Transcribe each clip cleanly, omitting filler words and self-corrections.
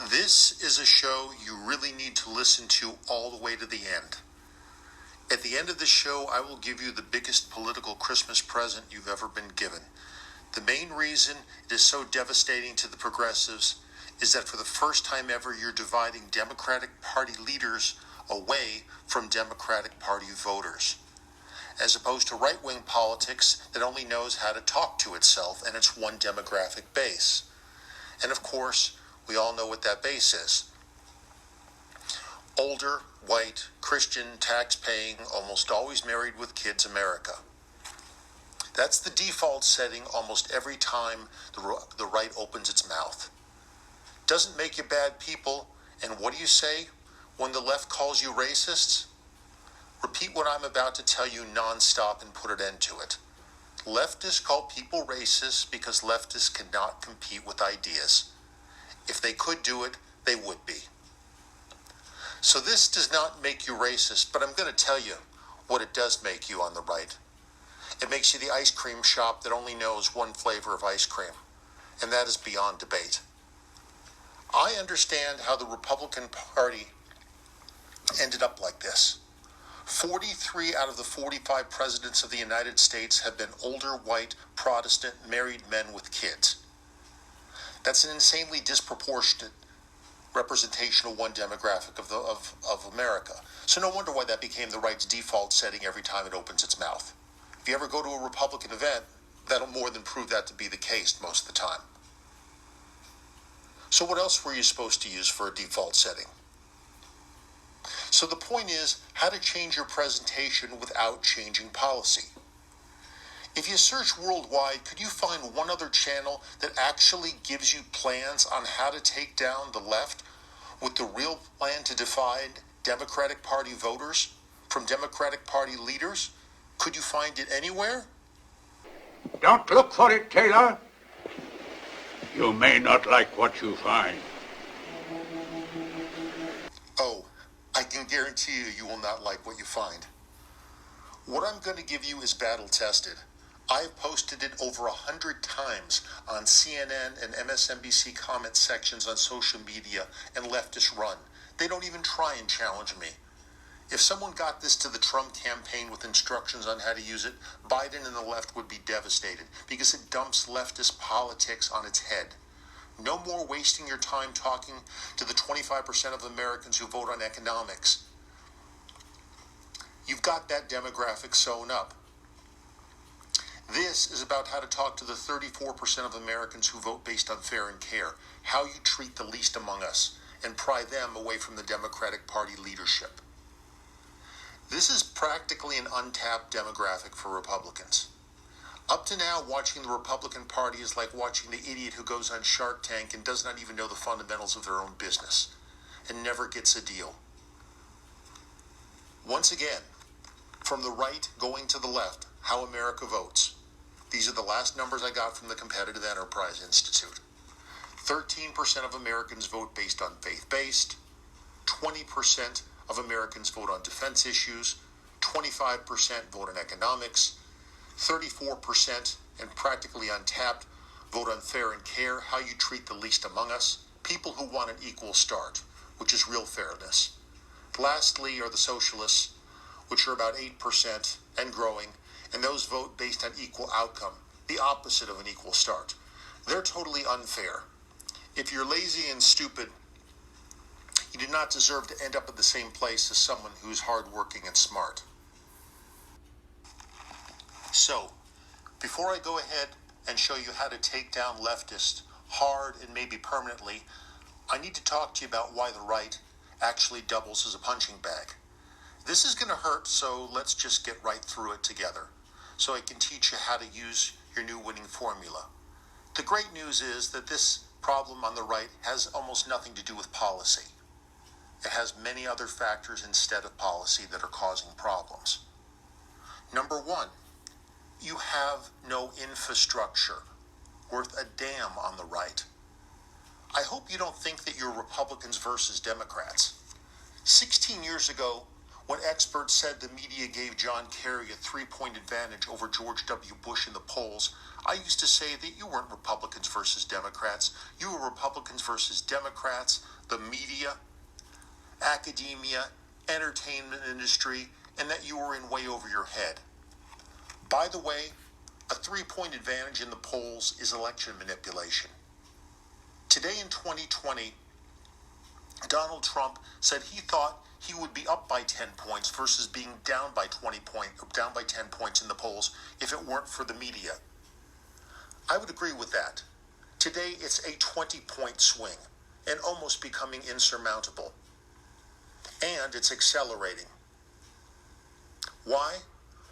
This is a show you really need to listen to all the way to the end. At the end of the show, I will give you the biggest political Christmas present you've ever been given. The main reason it is so devastating to the progressives is that for the first time ever, you're dividing Democratic Party leaders away from Democratic Party voters, as opposed to right-wing politics that only knows how to talk to itself and its one demographic base. And of course, we all know what that base is. Older, white, Christian, tax-paying, almost always married with kids America. That's the default setting almost every time the right opens its mouth. Doesn't make you bad people, and what do you say when the left calls you racists? Repeat what I'm about to tell you nonstop and put an end to it. Leftists call people racist because leftists cannot compete with ideas. If they could do it, they would be. So this does not make you racist, but I'm going to tell you what it does make you on the right. It makes you the ice cream shop that only knows one flavor of ice cream, and that is beyond debate. I understand how the Republican Party ended up like this. 43 out of the 45 presidents of the United States have been older, white, Protestant, married men with kids. That's an insanely disproportionate representation of one demographic of America. So no wonder why that became the right's default setting every time it opens its mouth. If you ever go to a Republican event, that'll more than prove that to be the case most of the time. So what else were you supposed to use for a default setting? So the point is how to change your presentation without changing policy. If you search worldwide, could you find one other channel that actually gives you plans on how to take down the left with the real plan to divide Democratic Party voters from Democratic Party leaders? Could you find it anywhere? Don't look for it, Taylor. You may not like what you find. Oh, I can guarantee you will not like what you find. What I'm going to give you is battle-tested. I've posted it over 100 times on CNN and MSNBC comment sections on social media, and leftists run. They don't even try and challenge me. If someone got this to the Trump campaign with instructions on how to use it, Biden and the left would be devastated because it dumps leftist politics on its head. No more wasting your time talking to the 25% of Americans who vote on economics. You've got that demographic sewn up. This is about how to talk to the 34% of Americans who vote based on fair and care, how you treat the least among us, and pry them away from the Democratic Party leadership. This is practically an untapped demographic for Republicans. Up to now, watching the Republican Party is like watching the idiot who goes on Shark Tank and does not even know the fundamentals of their own business, and never gets a deal. Once again, from the right going to the left, how America votes. These are the last numbers I got from the Competitive Enterprise Institute. 13% of Americans vote based on faith-based, 20% of Americans vote on defense issues, 25% vote on economics, 34% and practically untapped vote on fair and care, how you treat the least among us, people who want an equal start, which is real fairness. Lastly are the socialists, which are about 8% and growing, and those vote based on equal outcome, the opposite of an equal start. They're totally unfair. If you're lazy and stupid, you do not deserve to end up at the same place as someone who's hardworking and smart. So, before I go ahead and show you how to take down leftists hard and maybe permanently, I need to talk to you about why the right actually doubles as a punching bag. This is going to hurt, so let's just get right through it together, so I can teach you how to use your new winning formula. The great news is that this problem on the right has almost nothing to do with policy. It has many other factors instead of policy that are causing problems. Number one, you have no infrastructure worth a damn on the right. I hope you don't think that you're Republicans versus Democrats. 16 years ago, when experts said the media gave John Kerry a 3-point advantage over George W. Bush in the polls, I used to say that you weren't Republicans versus Democrats. You were Republicans versus Democrats, the media, academia, entertainment industry, and that you were in way over your head. By the way, a 3-point advantage in the polls is election manipulation. Today in 2020, Donald Trump said he thought he would be up by 10 points versus being down by 10 points in the polls if it weren't for the media. I would agree with that. Today it's a 20-point swing and almost becoming insurmountable. And it's accelerating. Why?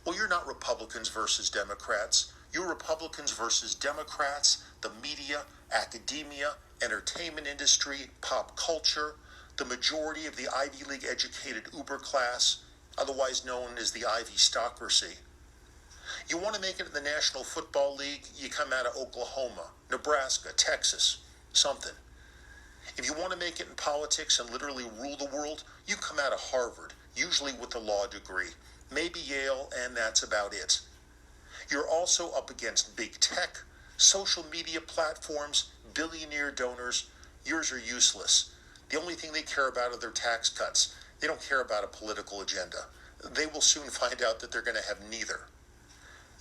Well, you're not Republicans versus Democrats. You're Republicans versus Democrats, the media, academia, entertainment industry, pop culture, the majority of the Ivy League educated uber class, otherwise known as the Ivy Stockracy. You want to make it in the National Football League, you come out of Oklahoma, Nebraska, Texas, something. If you want to make it in politics and literally rule the world, you come out of Harvard, usually with a law degree, maybe Yale, and that's about it. You're also up against big tech, social media platforms, billionaire donors. Yours are useless. The only thing they care about are their tax cuts. They don't care about a political agenda. They will soon find out that they're going to have neither.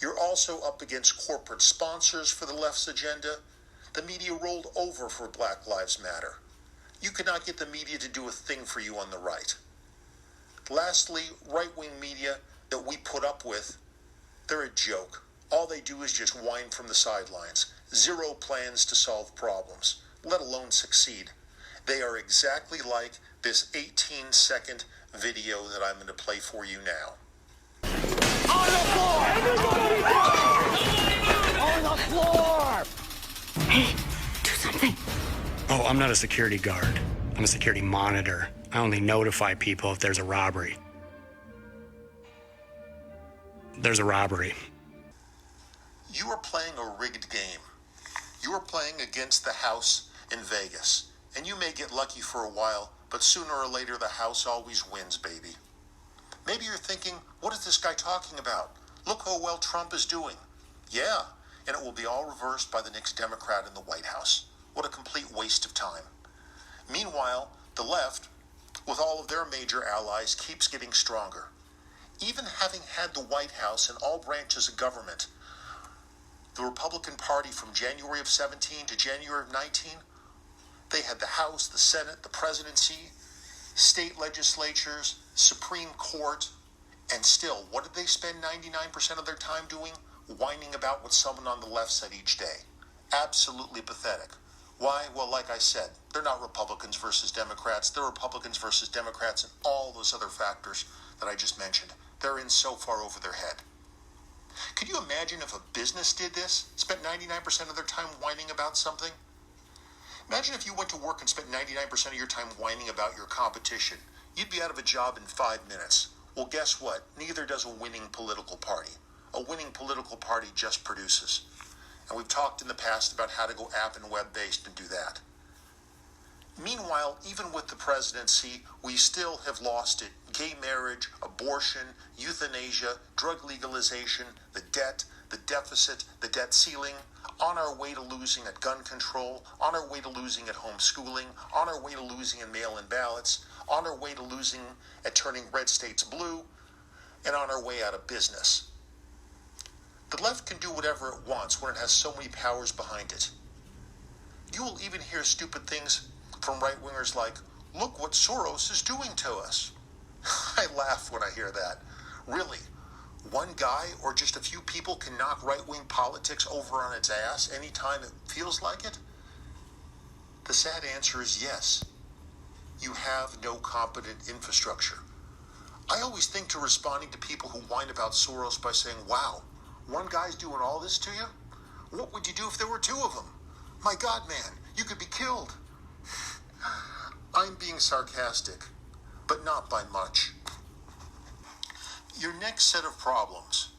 You're also up against corporate sponsors for the left's agenda. The media rolled over for Black Lives Matter. You could not get the media to do a thing for you on the right. Lastly, right-wing media that we put up with, they're a joke. All they do is just whine from the sidelines. Zero plans to solve problems, let alone succeed. They are exactly like this 18-second video that I'm going to play for you now. On the floor! On the floor! Hey, do something. Oh, I'm not a security guard. I'm a security monitor. I only notify people if there's a robbery. There's a robbery. You are playing a rigged game. You are playing against the house in Vegas. And you may get lucky for a while, but sooner or later the house always wins, baby. Maybe you're thinking, what is this guy talking about? Look how well Trump is doing. Yeah, and it will be all reversed by the next Democrat in the White House. What a complete waste of time. Meanwhile, the left, with all of their major allies, keeps getting stronger. Even having had the White House and all branches of government, the Republican Party from January of 17 to January of 19, they had the House, the Senate, the presidency, state legislatures, Supreme Court, and still, what did they spend 99% of their time doing? Whining about what someone on the left said each day. Absolutely pathetic. Why? Well, like I said, they're not Republicans versus Democrats. They're Republicans versus Democrats and all those other factors that I just mentioned. They're in so far over their head. Could you imagine if a business did this? Spent 99% of their time whining about something? Imagine if you went to work and spent 99% of your time whining about your competition. You'd be out of a job in 5 minutes. Well, guess what? Neither does a winning political party. A winning political party just produces. And we've talked in the past about how to go app and web-based and do that. Meanwhile, even with the presidency, we still have lost it. Gay marriage, abortion, euthanasia, drug legalization, the debt, the deficit, the debt ceiling, on our way to losing at gun control, on our way to losing at homeschooling, on our way to losing in mail-in ballots, on our way to losing at turning red states blue, and on our way out of business. The left can do whatever it wants when it has so many powers behind it. You will even hear stupid things from right-wingers like, look what Soros is doing to us. I laugh when I hear that. Really? One guy or just a few people can knock right-wing politics over on its ass anytime it feels like it? The sad answer is yes. You have no competent infrastructure. I always think to responding to people who whine about Soros by saying, wow, one guy's doing all this to you? What would you do if there were two of them? My God, man, you could be killed. I'm being sarcastic, but not by much. Your next set of problems.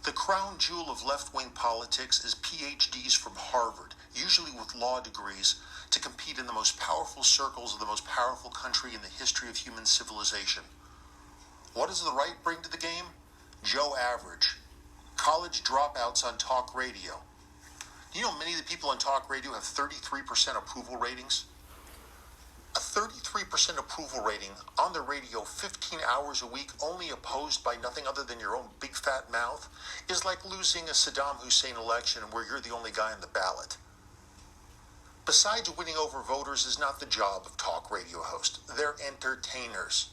The crown jewel of left-wing politics is PhDs from Harvard, usually with law degrees, to compete in the most powerful circles of the most powerful country in the history of human civilization. What does the right bring to the game? Joe Average. College dropouts on talk radio. You know many of the people on talk radio have 33% approval ratings? A 33% approval rating on the radio 15 hours a week, only opposed by nothing other than your own big fat mouth, is like losing a Saddam Hussein election where you're the only guy on the ballot. Besides, winning over voters is not the job of talk radio hosts. They're entertainers.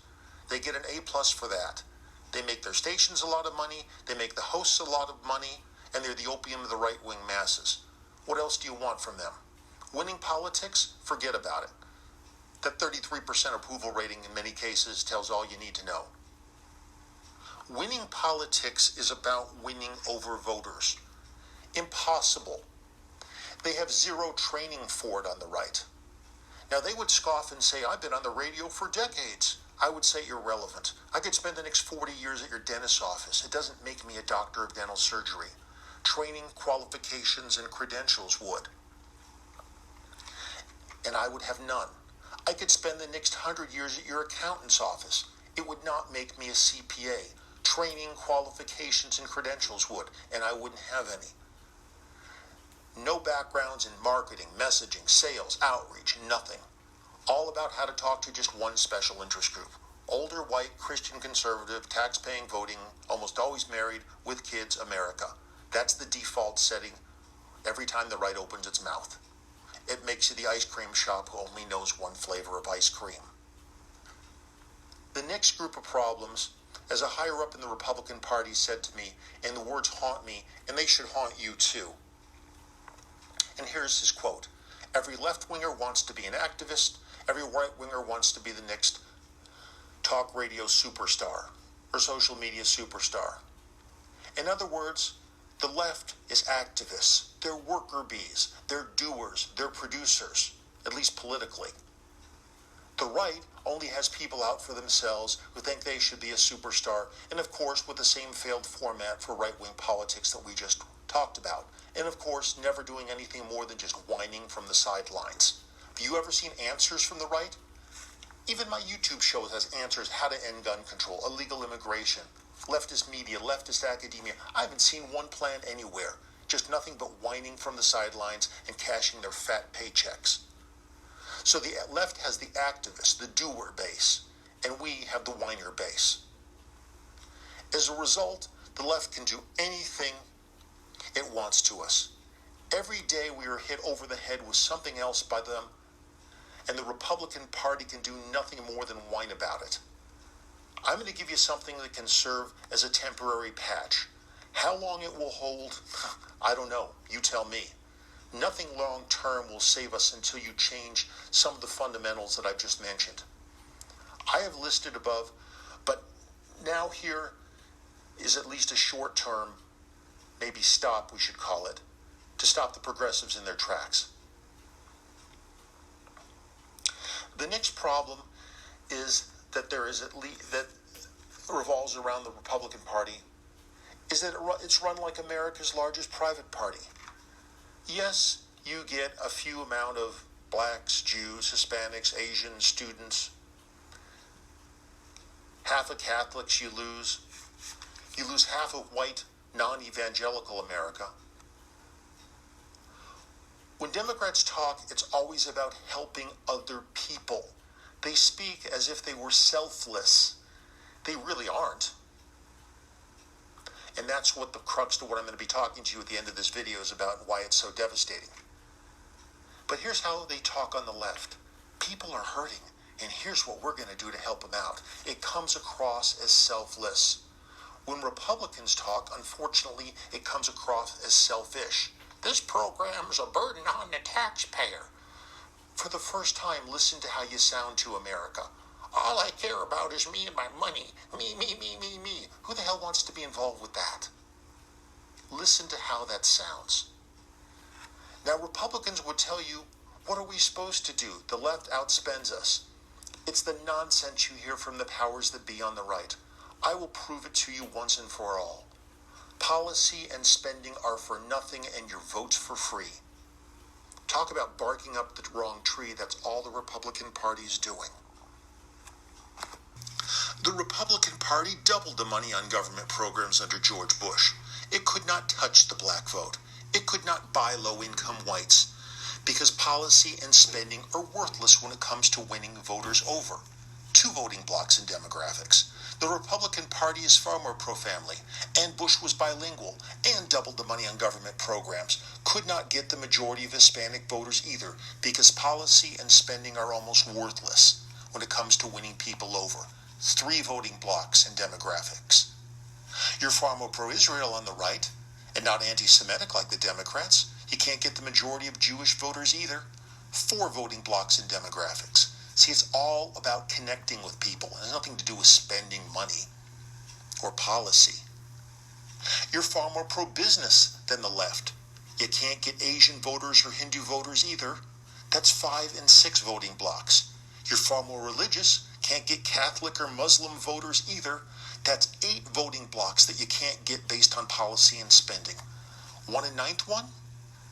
They get an A+ for that. They make their stations a lot of money, they make the hosts a lot of money, and they're the opium of the right-wing masses. What else do you want from them? Winning politics? Forget about it. That 33% approval rating in many cases tells all you need to know. Winning politics is about winning over voters. Impossible. They have zero training for it on the right. Now, they would scoff and say, I've been on the radio for decades. I would say irrelevant. I could spend the next 40 years at your dentist's office. It doesn't make me a doctor of dental surgery. Training, qualifications, and credentials would. And I would have none. I could spend the next 100 years at your accountant's office. It would not make me a CPA. Training, qualifications, and credentials would, and I wouldn't have any. No backgrounds in marketing, messaging, sales, outreach, nothing. All about how to talk to just one special interest group. Older, white, Christian conservative, tax-paying, voting, almost always married, with kids, America. That's the default setting every time the right opens its mouth. It makes you the ice cream shop who only knows one flavor of ice cream. The next group of problems, as a higher up in the Republican Party said to me, and the words haunt me, and they should haunt you too. And here's his quote. Every left-winger wants to be an activist. Every right-winger wants to be the next talk radio superstar or social media superstar. In other words, the left is activists. They're worker bees. They're doers. They're producers, at least politically. The right only has people out for themselves who think they should be a superstar, and of course with the same failed format for right-wing politics that we just talked about. And of course, never doing anything more than just whining from the sidelines. Have you ever seen answers from the right? Even my YouTube show has answers: how to end gun control, illegal immigration, leftist media, leftist academia. I haven't seen one plan anywhere. Just nothing but whining from the sidelines and cashing their fat paychecks. So the left has the activist, the doer base, and we have the whiner base. As a result, the left can do anything it wants to us. Every day we are hit over the head with something else by them, and the Republican Party can do nothing more than whine about it. I'm going to give you something that can serve as a temporary patch. How long it will hold, I don't know. You tell me. Nothing long-term will save us until you change some of the fundamentals that I've just mentioned. I have listed above, but now here is at least a short-term, maybe stop, we should call it, to stop the progressives in their tracks. The next problem is that there is at least, that revolves around the Republican Party, is that it's run like America's largest private party. Yes, you get a few amount of blacks, Jews, Hispanics, Asians, students. Half of Catholics you lose. You lose half of white, non-evangelical America. When Democrats talk, it's always about helping other people. They speak as if they were selfless. They really aren't. And that's what the crux to what I'm going to be talking to you at the end of this video is about, and why it's so devastating. But here's how they talk on the left. People are hurting, and here's what we're going to do to help them out. It comes across as selfless. When Republicans talk, unfortunately, it comes across as selfish. This program's a burden on the taxpayer. For the first time, listen to how you sound to America. All I care about is me and my money. Me, me, me, me, me. Who the hell wants to be involved with that? Listen to how that sounds. Now, Republicans would tell you, what are we supposed to do? The left outspends us. It's the nonsense you hear from the powers that be on the right. I will prove it to you once and for all. Policy and spending are for nothing, and your vote's for free. Talk about barking up the wrong tree. That's all the Republican Party's doing. The Republican Party doubled the money on government programs under George Bush. It could not touch the black vote. It could not buy low-income whites. because policy and spending are worthless when it comes to winning voters over. Two voting blocs in demographics. The Republican Party is far more pro-family, and Bush was bilingual and doubled the money on government programs. Could not get the majority of Hispanic voters either, because policy and spending are almost worthless when it comes to winning people over. Three voting blocs in demographics. You're far more pro-Israel on the right, and not anti-Semitic like the Democrats. You can't get the majority of Jewish voters either. Four voting blocs in demographics. See, it's all about connecting with people. It has nothing to do with spending money or policy. You're far more pro-business than the left. You can't get Asian voters or Hindu voters either. That's 5 and 6 voting blocs. You're far more religious. Can't get Catholic or Muslim voters either. That's 8 voting blocs that you can't get based on policy and spending. 1 and 9th one?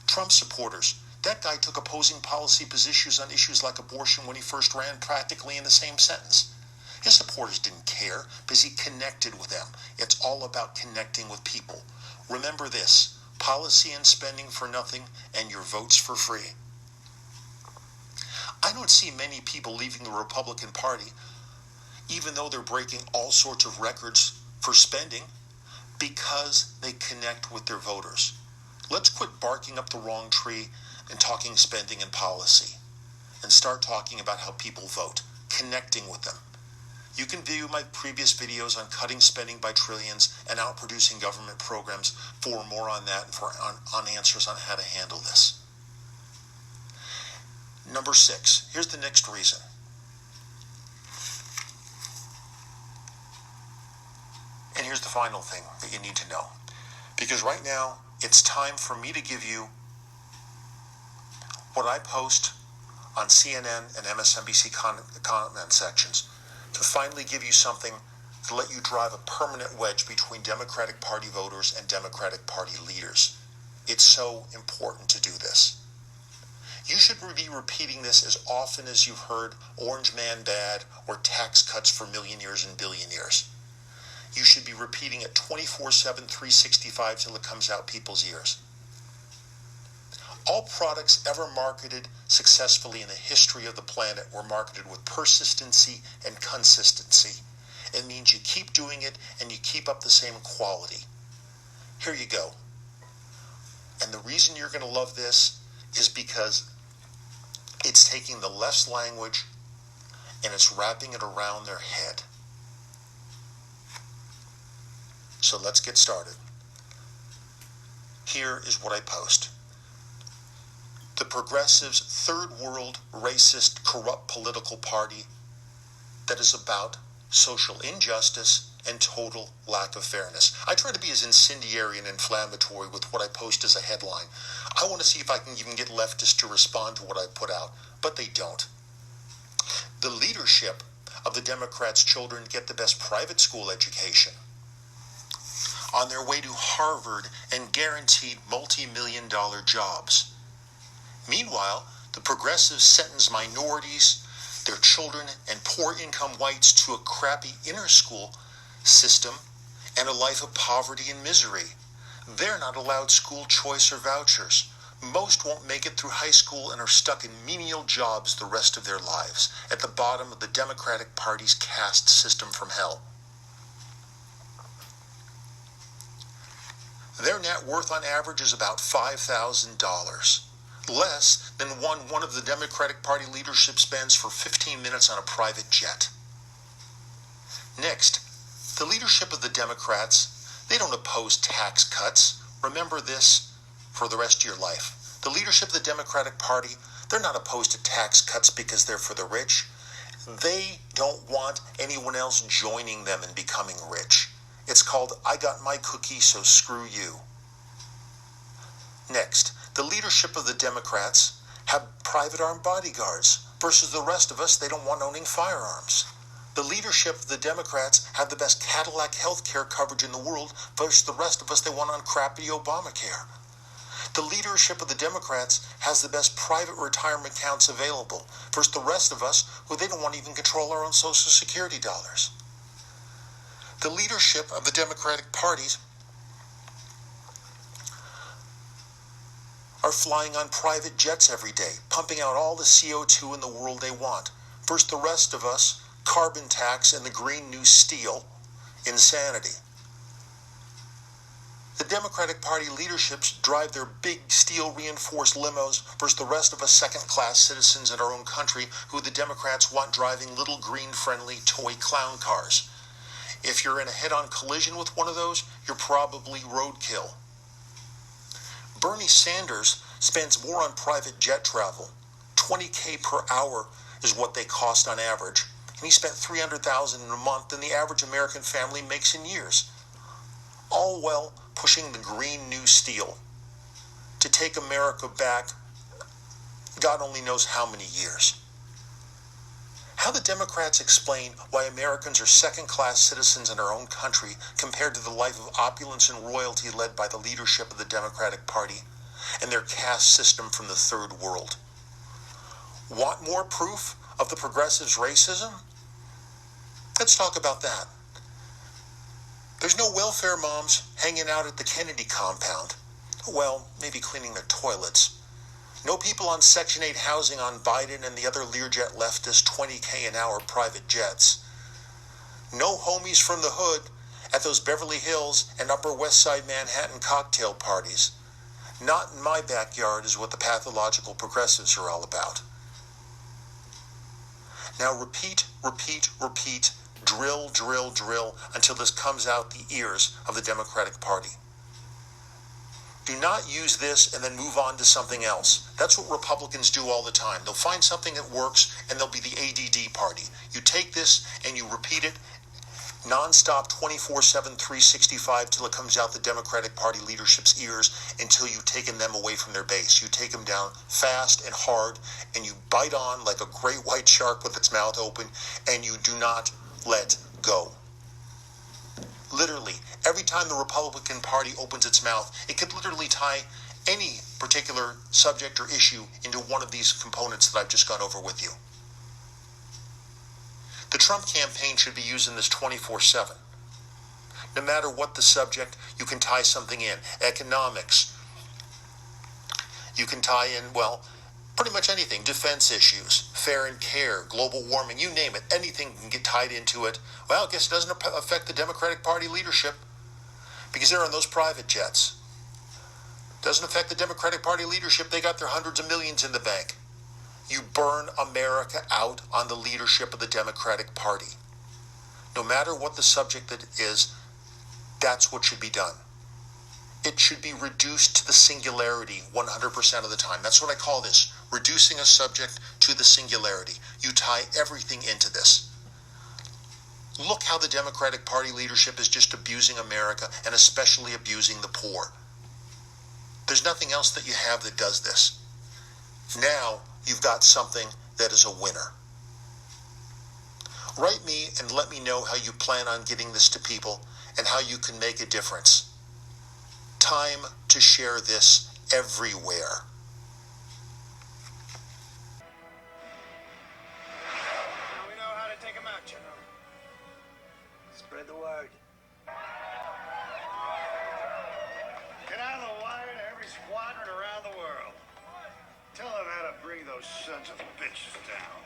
Trump supporters. That guy took opposing policy positions on issues like abortion when he first ran practically in the same sentence. His supporters didn't care because he connected with them. It's all about connecting with people. Remember this, policy and spending for nothing and your votes for free. I don't see many people leaving the Republican Party, even though they're breaking all sorts of records for spending, because they connect with their voters. Let's quit barking up the wrong tree and talking spending and policy, and start talking about how people vote, connecting with them. You can view my previous videos on cutting spending by trillions and outproducing government programs for more on that and on answers on how to handle this. Number 6, here's the next reason. And here's the final thing that you need to know. Because right now, it's time for me to give you what I post on CNN and MSNBC comment sections, to finally give you something to let you drive a permanent wedge between Democratic Party voters and Democratic Party leaders. It's so important to do this. You should be repeating this as often as you've heard Orange Man bad or tax cuts for millionaires and billionaires. You should be repeating it 24/7, 365 till it comes out people's ears. All products ever marketed successfully in the history of the planet were marketed with persistency and consistency. It means you keep doing it and you keep up the same quality. Here you go. And the reason you're going to love this is because it's taking the left's language and it's wrapping it around their head. So let's get started. Here is what I post. The progressives' third world, racist, corrupt political party that is about social injustice and total lack of fairness. I try to be as incendiary and inflammatory with what I post as a headline. I want to see if I can even get leftists to respond to what I put out, but they don't. The leadership of the Democrats' children get the best private school education, on their way to Harvard and guaranteed multi-million-dollar jobs. Meanwhile, the progressives sentence minorities, their children, and poor-income whites to a crappy inner school system and a life of poverty and misery. They're not allowed school choice or vouchers. Most won't make it through high school and are stuck in menial jobs the rest of their lives, at the bottom of the Democratic Party's caste system from hell. Their net worth on average is about $5,000. Less than one of the Democratic Party leadership spends for 15 minutes on a private jet. Next, the leadership of the Democrats, they don't oppose tax cuts. Remember this for the rest of your life. The leadership of the Democratic Party, they're not opposed to tax cuts because they're for the rich. They don't want anyone else joining them in becoming rich. It's called, I got my cookie, so screw you. Next, the leadership of the Democrats have private armed bodyguards versus the rest of us, they don't want owning firearms. The leadership of the Democrats have the best Cadillac health care coverage in the world versus the rest of us, they want on crappy Obamacare. The leadership of the Democrats has the best private retirement accounts available versus the rest of us, who they don't want to even control our own Social Security dollars. The leadership of the Democratic parties are are flying on private jets every day, pumping out all the CO2 in the world they want. First the rest of us, carbon tax and the Green New Steel, insanity. The Democratic Party leaderships drive their big steel-reinforced limos versus the rest of us second-class citizens in our own country who the Democrats want driving little green-friendly toy clown cars. If you're in a head-on collision with one of those, you're probably roadkill. Bernie Sanders spends more on private jet travel. $20,000 per hour is what they cost on average. And he spent $300,000 in a month than the average American family makes in years. All while pushing the Green New Steel to take America back, God only knows how many years. How the Democrats explain why Americans are second-class citizens in our own country compared to the life of opulence and royalty led by the leadership of the Democratic Party and their caste system from the third world. Want more proof of the progressives' racism? Let's talk about that. There's no welfare moms hanging out at the Kennedy compound. Well, maybe cleaning their toilets. No people on Section 8 housing on Biden and the other Learjet leftists' $20,000 an hour private jets. No homies from the hood at those Beverly Hills and Upper West Side Manhattan cocktail parties. Not in my backyard is what the pathological progressives are all about. Now repeat, repeat, repeat, drill, drill, drill until this comes out the ears of the Democratic Party. Do not use this and then move on to something else. That's what Republicans do all the time. They'll find something that works and they'll be the ADD party. You take this and you repeat it nonstop 24/7, 365 till it comes out the Democratic Party leadership's ears until you've taken them away from their base. You take them down fast and hard and you bite on like a great white shark with its mouth open and you do not let go. Literally, every time the Republican Party opens its mouth, it could literally tie any particular subject or issue into one of these components that I've just gone over with you. The Trump campaign should be using this 24/7. No matter what the subject, you can tie something in. Economics. You can tie in, well, pretty much anything. Defense issues, fair and care, global warming, you name it. Anything can get tied into it. Well, I guess it doesn't affect the Democratic Party leadership because they're on those private jets. Doesn't affect the Democratic Party leadership. They got their hundreds of millions in the bank. You burn America out on the leadership of the Democratic Party. No matter what the subject that is, that's what should be done. It should be reduced to the singularity 100% of the time. That's what I call this, reducing a subject to the singularity. You tie everything into this. Look how the Democratic Party leadership is just abusing America and especially abusing the poor. There's nothing else that you have that does this. Now you've got something that is a winner. Write me and let me know how you plan on getting this to people and how you can make a difference. Time to share this everywhere. Now we know how to take them out, General. Spread the word. Get out of the wire to every squadron around the world. Tell them how to bring those sons of bitches down.